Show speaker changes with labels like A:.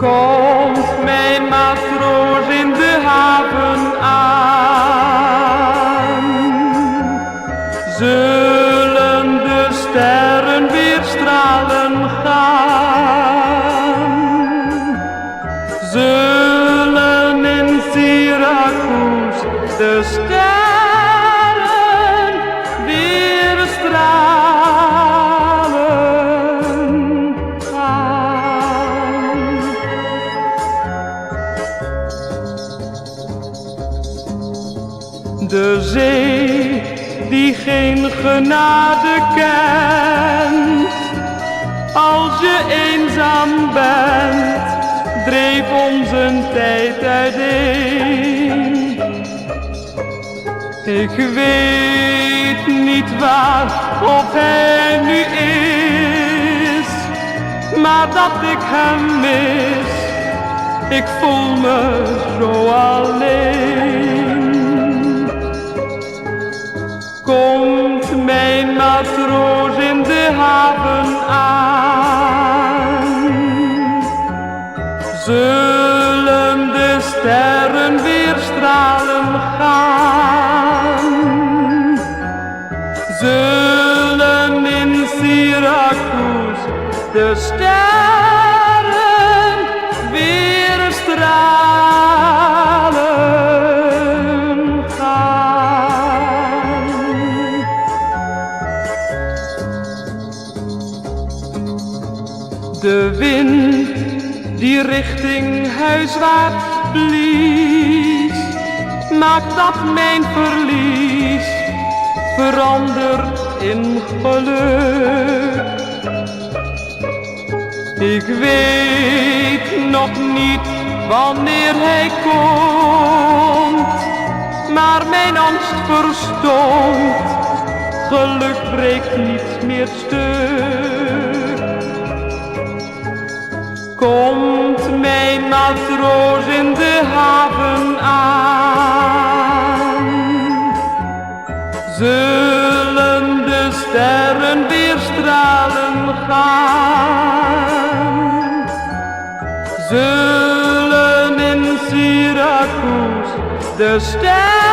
A: Komt mijn matroos in de haven aan, zullen de sterren weer stralen gaan, zullen in Syracuse de sterren weer stralen gaan. De zee die geen genade kent, als je eenzaam bent, dreef ons een tijd uiteen. Ik weet niet waar of hij nu is, maar dat ik hem mis, ik voel me zo alleen. Komt mijn matroos in de haven aan, zullen de sterren weer stralen gaan, zullen in Syracuse de sterren weer stralen gaan. De wind die richting huiswaarts blies, maakt dat mijn verlies verandert in geluk. Ik weet nog niet wanneer hij komt, maar mijn angst verstomt, geluk breekt niet meer stuk. Komt mijn matroos in de haven aan, zullen de sterren weer stralen gaan, zullen in Syracuse de sterren